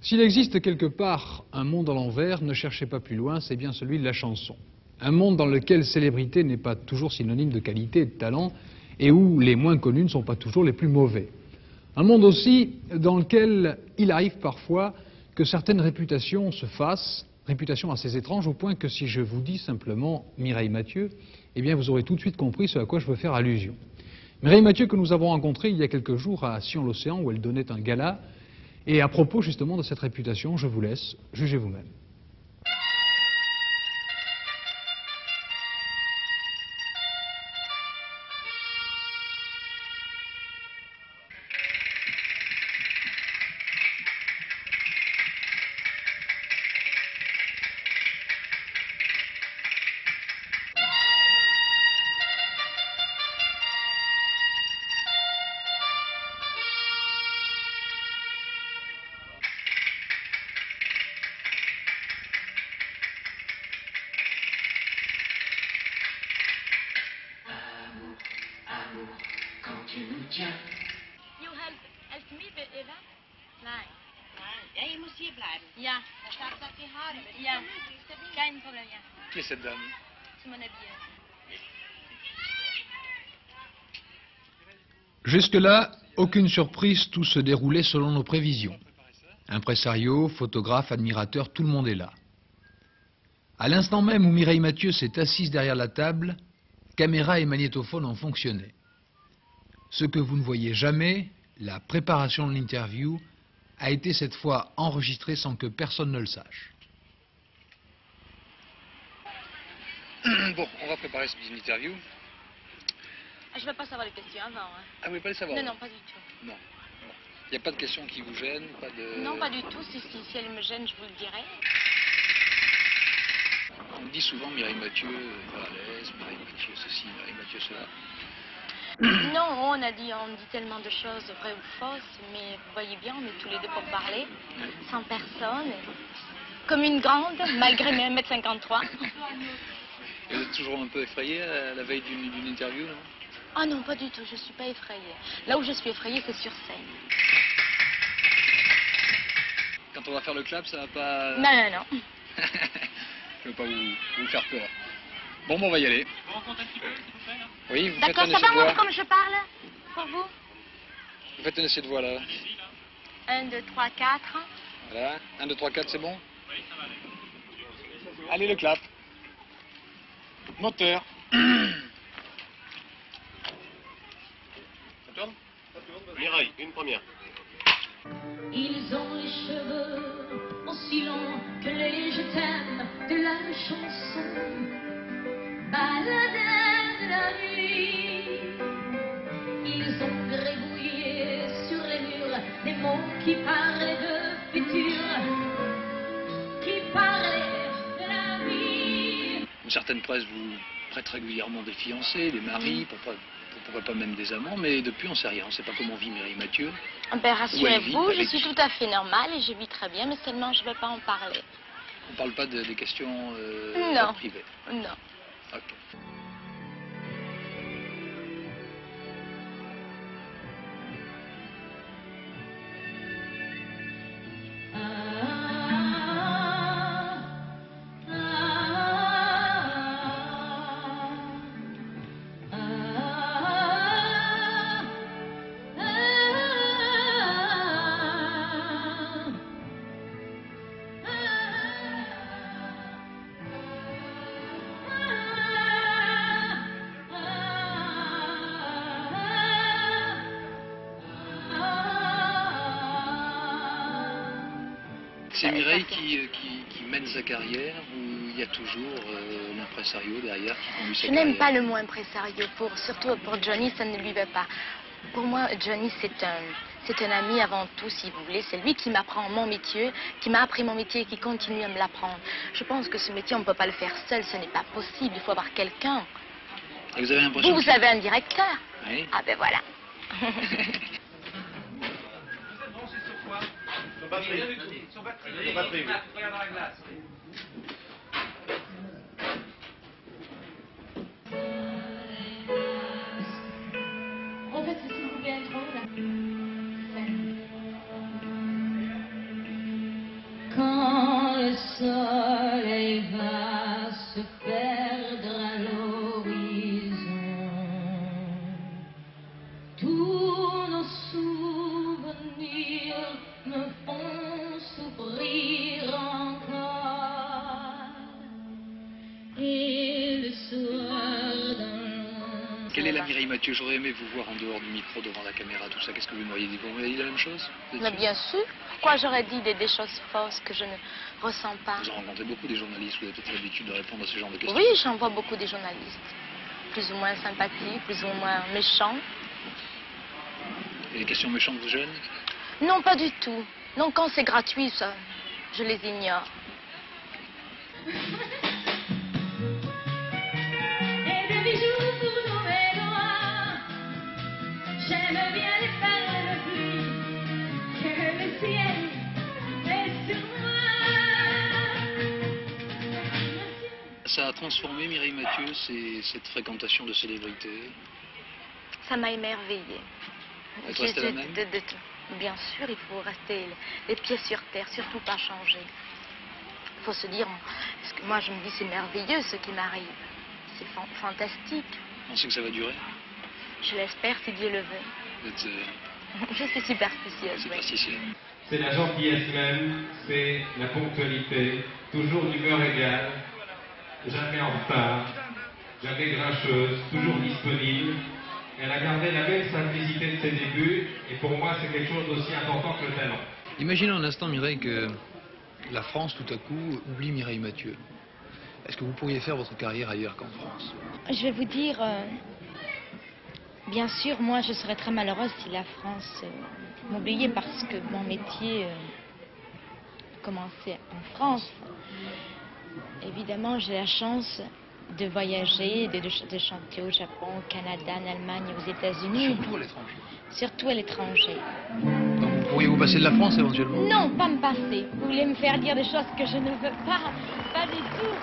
S'il existe quelque part un monde à l'envers, ne cherchez pas plus loin, c'est bien celui de la chanson. Un monde dans lequel célébrité n'est pas toujours synonyme de qualité et de talent, et où les moins connus ne sont pas toujours les plus mauvais. Un monde aussi dans lequel il arrive parfois que certaines réputations se fassent, réputations assez étranges, au point que si je vous dis simplement Mireille Mathieu, eh bien vous aurez tout de suite compris ce à quoi je veux faire allusion. Mireille Mathieu que nous avons rencontrée il y a quelques jours à Sion-l'Océan où elle donnait un gala, et à propos justement de cette réputation, je vous laisse, jugez vous-même. Je helpt me, Eva? Nee. Ja, je moet hier blijven. Ja. Dan staat dat in haar. Ja. Geen probleem, ja. Qui est cette dame? C'est mon habillé. Jusque-là, aucune surprise, tout se déroulait selon nos prévisions. Impresario, photographe, admirateur, tout le monde est là. À l'instant même où Mireille Mathieu s'est assise derrière la table, caméra et magnétophone ont fonctionné. Ce que vous ne voyez jamais, la préparation de l'interview, a été cette fois enregistrée sans que personne ne le sache. Bon, on va préparer cette interview. Je ne veux pas savoir les questions avant. Hein. Ah, vous voulez pas les savoir? Non, non, pas du tout. Non. Il n'y a pas de questions qui vous gênent, pas de... Non, pas du tout. Si elle me gêne, je vous le dirai. On me dit souvent Mireille Mathieu, pas à l'aise, Mireille Mathieu ceci, Mireille Mathieu cela. Non, on dit tellement de choses vraies ou fausses, mais vous voyez bien, on est tous les deux pour parler, sans personne, comme une grande, malgré mes 1m53. Et vous êtes toujours un peu effrayé à la veille d'une interview, non? Ah non, pas du tout, je ne suis pas effrayée. Là où je suis effrayée, c'est sur scène. Quand on va faire le clap, ça va pas... Non, non, non. Je ne veux pas vous faire peur. Bon, on va y aller. Vous rencontrez un petit peu, s'il vous plaît, là? Oui, vous faites D'accord, un ça essai de va, moi, voix. comme je parle, pour vous? Vous faites un essai de voix, là. 1, 2, 3, 4. Voilà. 1, 2, 3, 4, c'est bon? Oui, ça va aller. Allez, le clap. Moteur. Ça tourne? Mireille, une première. Ils ont les cheveux aussi longs que les je t'aime de la chanson. Baladins de la nuit, ils ont gribouillé sur les murs des mots qui parlaient de futur, qui parlaient de la vie. Une certaine presse vous prête régulièrement des fiancés, des maris, pourquoi pas même des amants, mais depuis on ne sait rien, on ne sait pas comment vit Mireille Mathieu. Ben, rassurez-vous, je avec suis qui? tout à fait normale et je vis très bien, mais seulement je ne vais pas en parler. On ne parle pas des questions Non. privées. Non. Ok. C'est Mireille qui mène sa carrière ou il y a toujours l'impresario derrière qui conduit sa Je carrière? n'aime pas le mot impresario, surtout pour Johnny, ça ne lui va pas. Pour moi, Johnny, c'est un ami avant tout, si vous voulez. C'est lui qui m'apprend mon métier, qui m'a appris mon métier et qui continue à me l'apprendre. Je pense que ce métier, on ne peut pas le faire seul, ce n'est pas possible, il faut avoir quelqu'un. Et vous avez l'impression Vous avez un directeur? Oui. Ah ben voilà. En fait, s'il vous plaît, trop là. soleil va se perdre à l'horizon. Tous nos souvenirs me font souffrir encore. Et le soir dans Quelle est la Mireille Mathieu? J'aurais aimé vous voir en dehors du micro, devant la caméra, tout ça. Qu'est-ce que vous m'auriez dit? Vous m'auriez dit la même chose? Mais bien sûr. Pourquoi j'aurais dit des choses fausses que je ne ressens pas? Vous en rencontrez beaucoup des journalistes, vous avez peut-être l'habitude de répondre à ce genre de questions. Oui, j'en vois beaucoup des journalistes. Plus ou moins sympathiques, plus ou moins méchants. Et les questions méchantes vous gênent? Non, pas du tout. Non, quand c'est gratuit, ça, je les ignore. Et des bijoux pour nos mémoires. J'aime bien les perles de pluie que le ciel met sur moi. Ça a transformé, Mireille Mathieu, cette fréquentation de célébrités? Ça m'a émerveillée. Elle est restée la même? Bien sûr, il faut rester les pieds sur terre, surtout pas changer. Il faut se dire, parce que moi je me dis c'est merveilleux ce qui m'arrive. C'est fantastique. Vous pensez que ça va durer? Je l'espère si Dieu le veut. Vous êtes Je suis superstitieuse. Oui. superstitieuse. C'est la gentillesse même, c'est la ponctualité, toujours d'humeur égale, jamais en retard, jamais grincheuse, toujours disponible. Elle a gardé la même simplicité de ses débuts, et pour moi c'est quelque chose d'aussi important que le talent. Imaginez un instant, Mireille, que la France, tout à coup, oublie Mireille Mathieu. Est-ce que vous pourriez faire votre carrière ailleurs qu'en France? Je vais vous dire, bien sûr, moi je serais très malheureuse si la France m'oubliait parce que mon métier commençait en France. Évidemment, j'ai la chance de voyager, de chanter au Japon, au Canada, en Allemagne, aux États-Unis. Surtout à l'étranger. Surtout à l'étranger. Donc, pourriez-vous passer de la France éventuellement? Non, pas me passer. Vous voulez me faire dire des choses que je ne veux pas, pas du tout.